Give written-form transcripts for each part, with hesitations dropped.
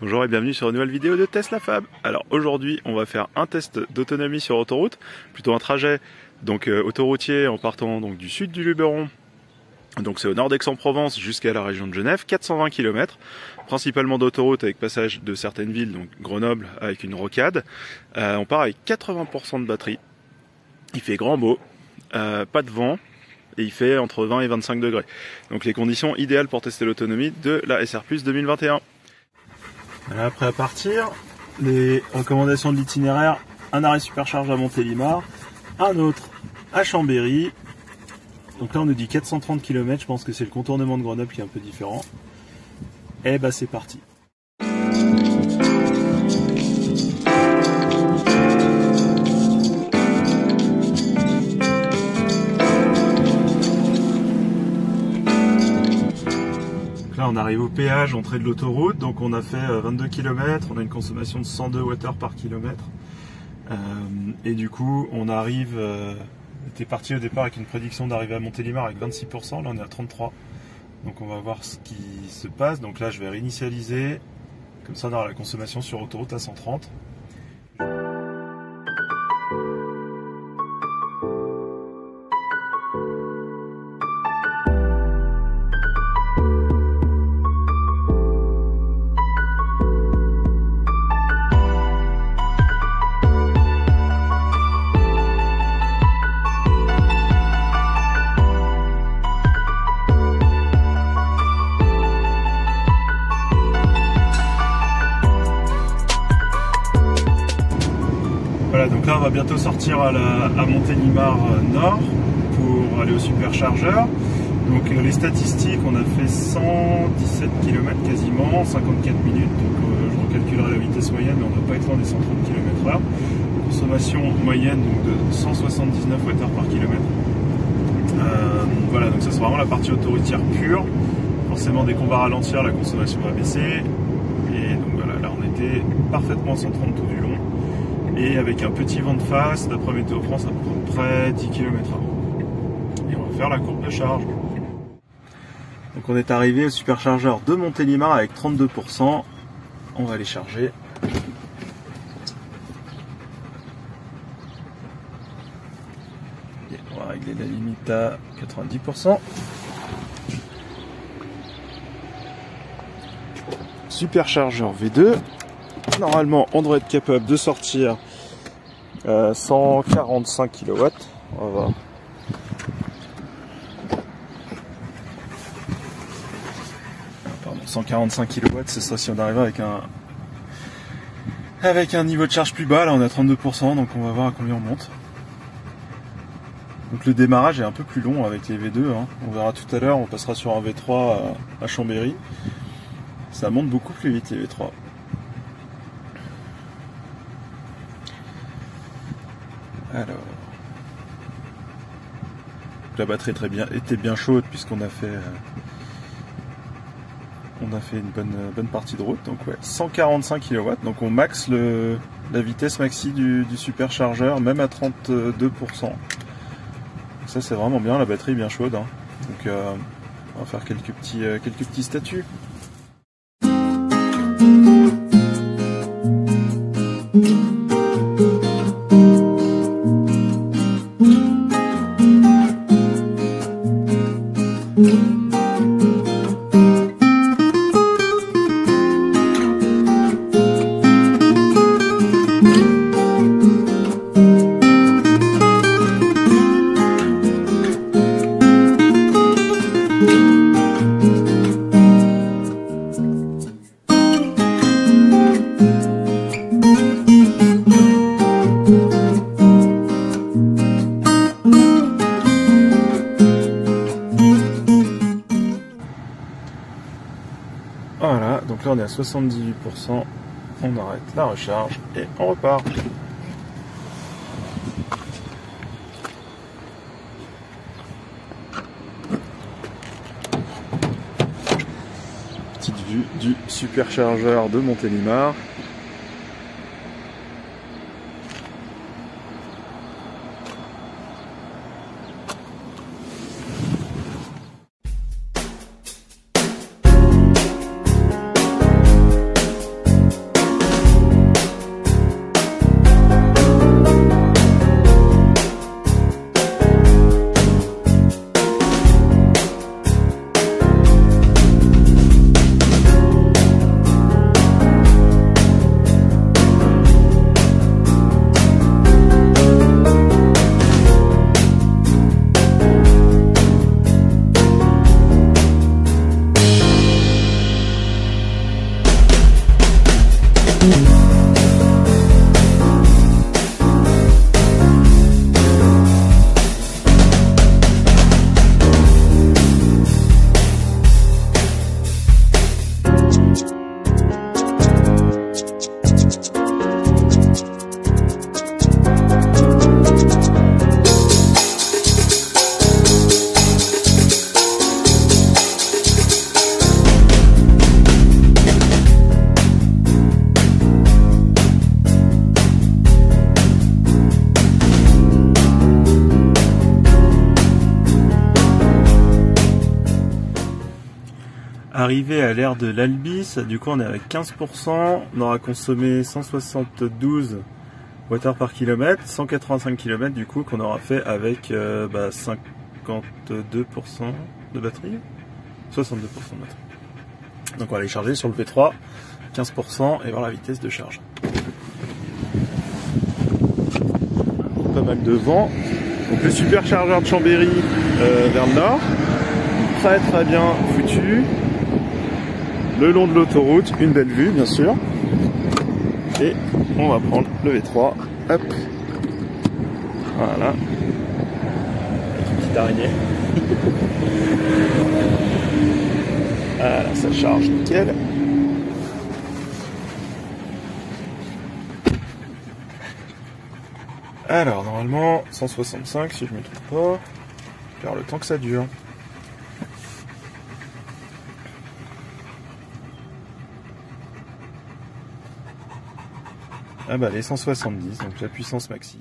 Bonjour et bienvenue sur une nouvelle vidéo de Tesla Fab. Alors aujourd'hui on va faire un test d'autonomie sur autoroute, plutôt un trajet donc autoroutier en partant donc du sud du Luberon, donc c'est au nord d'Aix-en-Provence jusqu'à la région de Genève, 420 km, principalement d'autoroute avec passage de certaines villes, donc Grenoble avec une rocade. On part avec 80% de batterie, il fait grand beau, pas de vent, et il fait entre 20 et 25 degrés. Donc les conditions idéales pour tester l'autonomie de la SR+ 2021. Voilà, prêt à partir. Les recommandations de l'itinéraire: un arrêt supercharge à Montélimar, un autre à Chambéry. Donc là on nous dit 430 km, je pense que c'est le contournement de Grenoble qui est un peu différent. Et bah c'est parti. Là on arrive au péage, entrée de l'autoroute, donc on a fait 22 km, on a une consommation de 102 Wh par kilomètre. Et du coup on arrive, on était parti au départ avec une prédiction d'arriver à Montélimar avec 26%, là on est à 33%. Donc on va voir ce qui se passe, donc là je vais réinitialiser, comme ça on aura la consommation sur autoroute à 130. Voilà, donc là on va bientôt sortir à Montélimar Nord pour aller au superchargeur. Donc les statistiques, on a fait 117 km quasiment, 54 minutes, donc je recalculerai la vitesse moyenne, mais on ne va pas être loin des 130 km/h. Consommation moyenne donc de 179 Wh par kilomètre. Voilà, donc ça sera vraiment la partie autoroutière pure. Forcément dès qu'on va ralentir, la consommation va baisser. Et donc voilà, là on était parfaitement à 130 tout du long. Et avec un petit vent de face, d'après Météo France, à peu près 10 km/h. Et on va faire la courbe de charge. Donc on est arrivé au superchargeur de Montélimar avec 32%. On va aller charger. Et on va régler la limite à 90%. Superchargeur V2. Normalement, on devrait être capable de sortir 145 kW. On va voir. Pardon, 145 kW, c'est ça si on arrive avec un niveau de charge plus bas. Là, on est à 32%, donc on va voir à combien on monte. Donc le démarrage est un peu plus long avec les V2. Hein. On verra tout à l'heure, on passera sur un V3 à Chambéry. Ça monte beaucoup plus vite les V3. Alors, la batterie était bien chaude puisqu'on a fait une bonne partie de route. Donc ouais, 145 kW. Donc on max la vitesse maxi du superchargeur, même à 32%. Ça c'est vraiment bien, la batterie est bien chaude. Hein. Donc on va faire quelques petits statuts. Voilà, donc là on est à 78%, on arrête la recharge et on repart. Petite vue du superchargeur de Montélimar. Arrivé à l'ère de l'Albis, du coup on est avec 15%, on aura consommé 172 Wh par kilomètre, 185 km du coup qu'on aura fait avec 52% de batterie, 62% de batterie. Donc on va aller charger sur le V3, 15% et voir la vitesse de charge. Pas mal de vent, donc le superchargeur de Chambéry vers le nord, très bien foutu. Le long de l'autoroute, une belle vue bien sûr. Et on va prendre le V3. Hop. Voilà. Avec une petite araignée. Voilà, ça charge nickel. Alors normalement 165 si je me trompe pas. Faire le temps que ça dure. Ah bah les 170, donc la puissance maxi.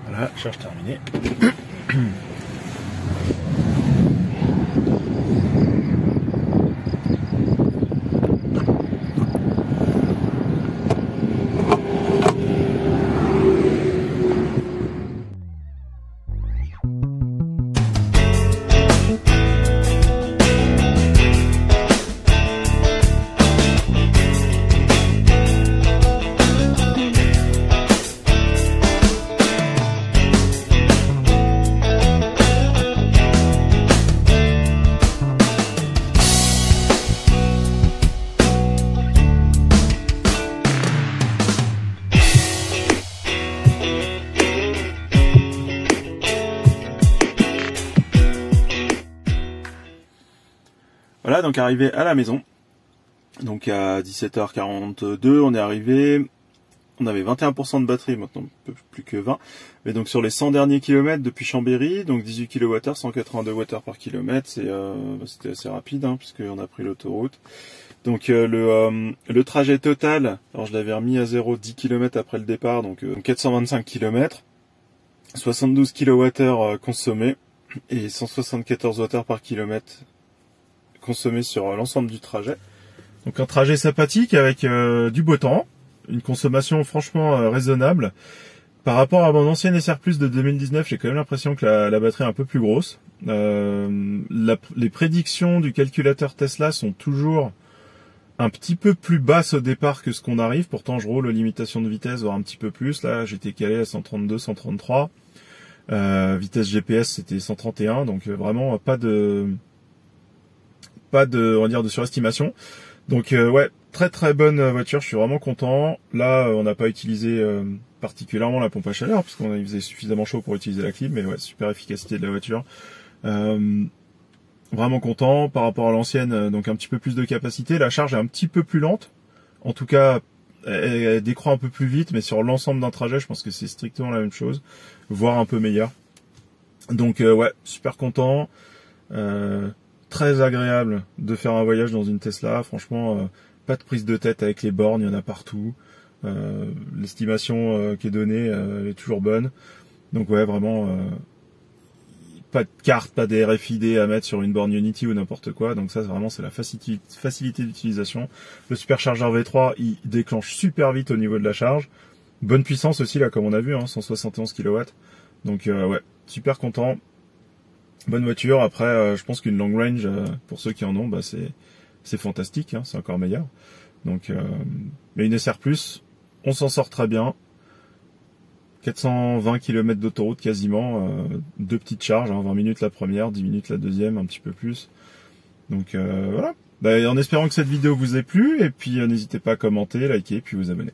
Voilà, charge terminée. Voilà, donc arrivé à la maison, donc à 17h42, on est arrivé, on avait 21% de batterie, maintenant plus que 20, mais donc sur les 100 derniers kilomètres depuis Chambéry, donc 18 kWh, 182 Wh par kilomètre, c'était assez rapide, hein, puisqu'on a pris l'autoroute. Donc le trajet total, alors je l'avais remis à 0 10 km après le départ, donc 425 km, 72 kWh consommés et 174 Wh par kilomètre consommé sur l'ensemble du trajet. Donc un trajet sympathique avec du beau temps, une consommation franchement raisonnable. Par rapport à mon ancien SR Plus de 2019, j'ai quand même l'impression que la batterie est un peu plus grosse. Les prédictions du calculateur Tesla sont toujours un petit peu plus basses au départ que ce qu'on arrive. Pourtant je roule aux limitations de vitesse, voire un petit peu plus. Là j'étais calé à 132, 133. Vitesse GPS c'était 131, donc vraiment pas de on va dire de surestimation. Donc ouais, très bonne voiture, je suis vraiment content. Là on n'a pas utilisé particulièrement la pompe à chaleur parce qu'on faisait suffisamment chaud pour utiliser la clim, mais ouais, super efficacité de la voiture. Vraiment content par rapport à l'ancienne, donc un petit peu plus de capacité. La charge est un petit peu plus lente, en tout cas elle décroît un peu plus vite, mais sur l'ensemble d'un trajet je pense que c'est strictement la même chose, voire un peu meilleur. Donc ouais, super content. Très agréable de faire un voyage dans une Tesla, franchement pas de prise de tête avec les bornes, il y en a partout. L'estimation qui est donnée est toujours bonne. Donc ouais, vraiment, pas de carte, pas des RFID à mettre sur une borne Unity ou n'importe quoi. Donc ça, vraiment, c'est la facilité d'utilisation. Le superchargeur V3, il déclenche super vite au niveau de la charge. Bonne puissance aussi, là, comme on a vu, hein, 171 kW. Donc ouais, super content. Bonne voiture. Après, je pense qu'une long range, pour ceux qui en ont, bah, c'est fantastique, hein, c'est encore meilleur. Donc, mais une SR+, on s'en sort très bien. 420 km d'autoroute quasiment, deux petites charges, hein, 20 minutes la première, 10 minutes la deuxième, un petit peu plus. Donc voilà. Bah, en espérant que cette vidéo vous ait plu, et puis n'hésitez pas à commenter, liker, puis vous abonner.